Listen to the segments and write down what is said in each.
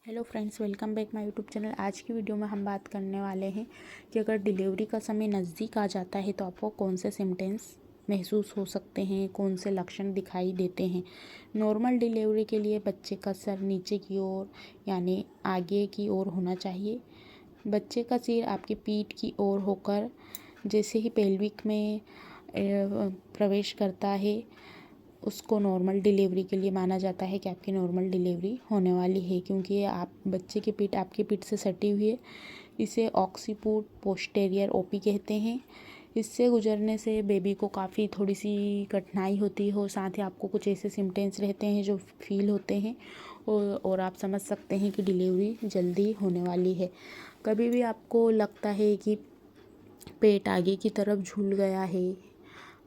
Hello friends, welcome back my YouTube channel. आज की video में हम बात करने वाले हैं कि अगर डिलीवरी का समय नज़दीक आ जाता है तो आपको कौन से सिम्टम्स महसूस हो सकते हैं, कौन से लक्षण दिखाई देते हैं। नॉर्मल डिलीवरी के लिए बच्चे का सर नीचे की ओर यानी आगे की ओर होना चाहिए। बच्चे का सिर आपकी पीठ की ओर होकर जैसे ही पेल्विक में प्रवेश करता है उसको नॉर्मल डिलीवरी के लिए माना जाता है कि आपकी नॉर्मल डिलीवरी होने वाली है, क्योंकि ये आप बच्चे की पीठ आपकी पीठ से सटी हुई है। इसे ऑक्सीपुट पोस्टेरियर ओपी कहते हैं। इससे गुजरने से बेबी को काफ़ी थोड़ी सी कठिनाई होती है और साथ ही आपको कुछ ऐसे सिम्टम्स रहते हैं जो फील होते हैं और आप समझ सकते हैं कि डिलीवरी जल्दी होने वाली है। कभी भी आपको लगता है कि पेट आगे की तरफ झूल गया है,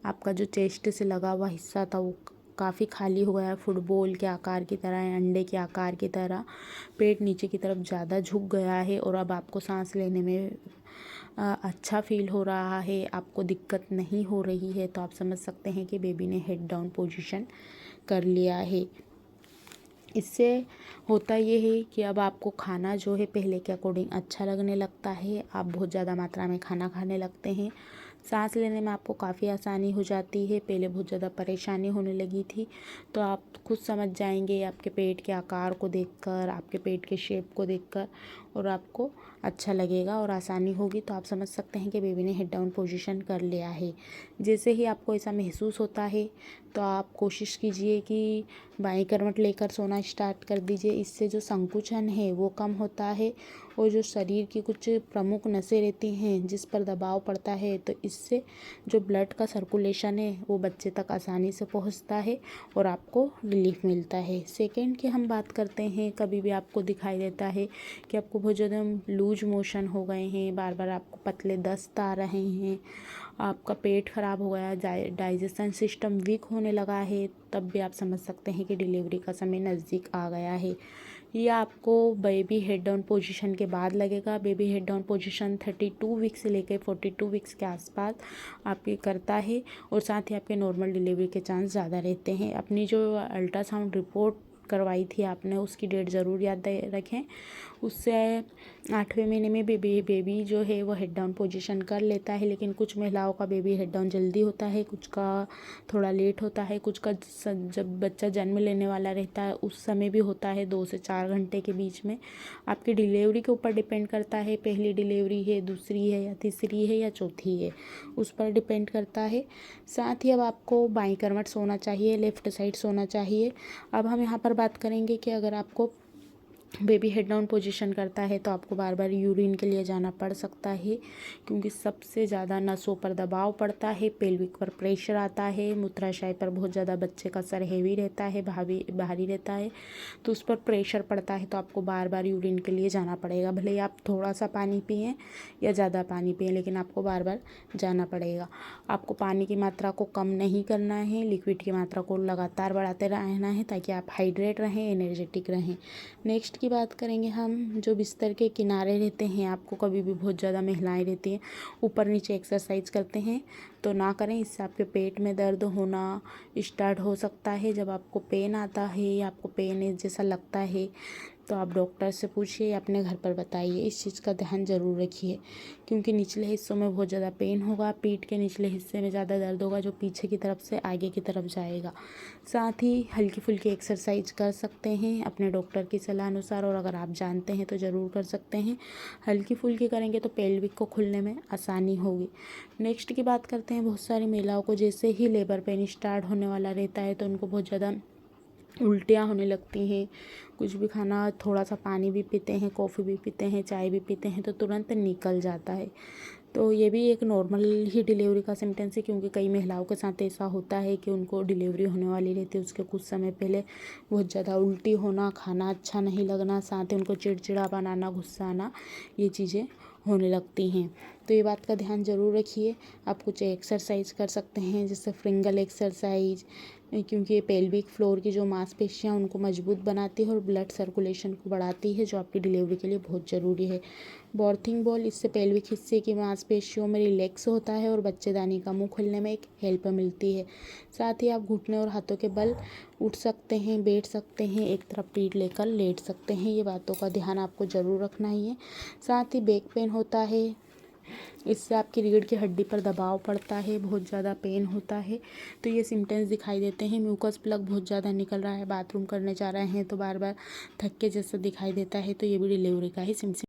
आपका जो चेस्ट से लगा हुआ हिस्सा था वो काफ़ी खाली हो गया है, फुटबॉल के आकार की तरह या अंडे के आकार की तरह पेट नीचे की तरफ ज़्यादा झुक गया है और अब आपको सांस लेने में अच्छा फील हो रहा है, आपको दिक्कत नहीं हो रही है, तो आप समझ सकते हैं कि बेबी ने हेड डाउन पोजीशन कर लिया है। इससे होता ये है कि अब आपको खाना जो है पहले के अकॉर्डिंग अच्छा लगने लगता है, आप बहुत ज़्यादा मात्रा में खाना खाने लगते हैं। सांस लेने में आपको काफ़ी आसानी हो जाती है। पहले बहुत ज़्यादा परेशानी होने लगी थी, तो आप खुद समझ जाएंगे आपके पेट के आकार को देखकर, आपके पेट के शेप को देखकर, और आपको अच्छा लगेगा और आसानी होगी। तो आप समझ सकते हैं कि बेबी ने हेड डाउन पोजीशन कर लिया है। जैसे ही आपको ऐसा महसूस होता है तो आप कोशिश कीजिए कि बाईं करवट लेकर सोना स्टार्ट कर दीजिए। इससे जो संकुचन है वो कम होता है और जो शरीर की कुछ प्रमुख नसें रहती हैं जिस पर दबाव पड़ता है, तो इससे जो ब्लड का सर्कुलेशन है वो बच्चे तक आसानी से पहुंचता है और आपको रिलीफ मिलता है। सेकेंड की हम बात करते हैं, कभी भी आपको दिखाई देता है कि आपको बहुत ज़्यादा लूज मोशन हो गए हैं, बार बार आपको पतले दस्त आ रहे हैं, आपका पेट खराब हो गया, डाइजेशन सिस्टम वीक होने लगा है, तब भी आप समझ सकते हैं कि डिलीवरी का समय नज़दीक आ गया है। ये आपको बेबी हेड डाउन पोजीशन के बाद लगेगा। Baby head down position 32 weeks से लेकर 42 वीक्स के आसपास आपके करता है और साथ ही आपके नॉर्मल डिलीवरी के चांस ज़्यादा रहते हैं। अपनी जो अल्ट्रासाउंड रिपोर्ट करवाई थी आपने, उसकी डेट ज़रूर याद रखें। उससे 8वें महीने में बेबी जो है वो हेड डाउन पोजीशन कर लेता है, लेकिन कुछ महिलाओं का बेबी हेड डाउन जल्दी होता है, कुछ का थोड़ा लेट होता है, कुछ का जब बच्चा जन्म लेने वाला रहता है उस समय भी होता है, 2 से 4 घंटे के बीच में। आपकी डिलीवरी के ऊपर डिपेंड करता है, पहली डिलीवरी है, दूसरी है या तीसरी है या चौथी है, उस पर डिपेंड करता है। साथ ही अब आपको बाईं करवट सोना चाहिए, लेफ़्ट साइड सोना चाहिए। अब हम यहाँ पर बात करेंगे कि अगर आपको बेबी हेड डाउन पोजीशन करता है तो आपको बार बार यूरिन के लिए जाना पड़ सकता है, क्योंकि सबसे ज़्यादा नसों पर दबाव पड़ता है, पेल्विक पर प्रेशर आता है, मूत्राशय पर बहुत ज़्यादा बच्चे का सर हेवी रहता है, भारी रहता है, तो उस पर प्रेशर पड़ता है, तो आपको बार बार यूरिन के लिए जाना पड़ेगा। भले ही आप थोड़ा सा पानी पिएँ या ज़्यादा पानी पिएँ, लेकिन आपको बार बार जाना पड़ेगा। आपको पानी की मात्रा को कम नहीं करना है, लिक्विड की मात्रा को लगातार बढ़ाते रहना है ताकि आप हाइड्रेट रहें, एनर्जेटिक रहें। नेक्स्ट की बात करेंगे हम, जो बिस्तर के किनारे रहते हैं, आपको कभी भी बहुत ज़्यादा महिलाएं रहती हैं ऊपर नीचे एक्सरसाइज करते हैं तो ना करें, इससे आपके पेट में दर्द होना स्टार्ट हो सकता है। जब आपको पेन आता है या आपको पेन जैसा लगता है तो आप डॉक्टर से पूछिए, अपने घर पर बताइए। इस चीज़ का ध्यान ज़रूर रखिए, क्योंकि निचले हिस्सों में बहुत ज़्यादा पेन होगा, पीठ के निचले हिस्से में ज़्यादा दर्द होगा जो पीछे की तरफ से आगे की तरफ जाएगा। साथ ही हल्की फुल्की एक्सरसाइज कर सकते हैं अपने डॉक्टर की सलाह अनुसार, और अगर आप जानते हैं तो ज़रूर कर सकते हैं। हल्की फुल्की करेंगे तो पेल्विक को खुलने में आसानी होगी। नेक्स्ट की बात करते हैं, बहुत सारी महिलाओं को जैसे ही लेबर पेन स्टार्ट होने वाला रहता है तो उनको बहुत ज़्यादा उल्टियाँ होने लगती हैं। कुछ भी खाना, थोड़ा सा पानी भी पीते हैं, कॉफ़ी भी पीते हैं, चाय भी पीते हैं तो तुरंत निकल जाता है। तो ये भी एक नॉर्मल ही डिलीवरी का सिम्टम्स है, क्योंकि कई महिलाओं के साथ ऐसा होता है कि उनको डिलीवरी होने वाली रहती है उसके कुछ समय पहले बहुत ज़्यादा उल्टी होना, खाना अच्छा नहीं लगना, साथ ही उनको चिड़चिड़ापन आना, गुस्सा आना, ये चीज़ें होने लगती हैं। तो ये बात का ध्यान ज़रूर रखिए। आप कुछ एक्सरसाइज कर सकते हैं, जैसे फ्रिंगल एक्सरसाइज, क्योंकि ये पेल्विक फ्लोर की जो मांसपेशियाँ उनको मजबूत बनाती है और ब्लड सर्कुलेशन को बढ़ाती है, जो आपकी डिलीवरी के लिए बहुत ज़रूरी है। बर्थिंग बॉल, इससे पेल्विक हिस्से की मांसपेशियों में रिलैक्स होता है और बच्चेदानी का मुंह खुलने में एक हेल्प मिलती है। साथ ही आप घुटने और हाथों के बल उठ सकते हैं, बैठ सकते हैं, एक तरफ पीठ लेकर लेट सकते हैं। ये बातों का ध्यान आपको ज़रूर रखना ही है। साथ ही बैक पेन होता है, इससे आपकी रीढ़ की हड्डी पर दबाव पड़ता है, बहुत ज़्यादा पेन होता है, तो ये सिम्टम्स दिखाई देते हैं। म्यूकस प्लग बहुत ज़्यादा निकल रहा है, बाथरूम करने जा रहे हैं तो बार बार थक्के जैसा दिखाई देता है, तो ये भी डिलीवरी का ही सिम्टम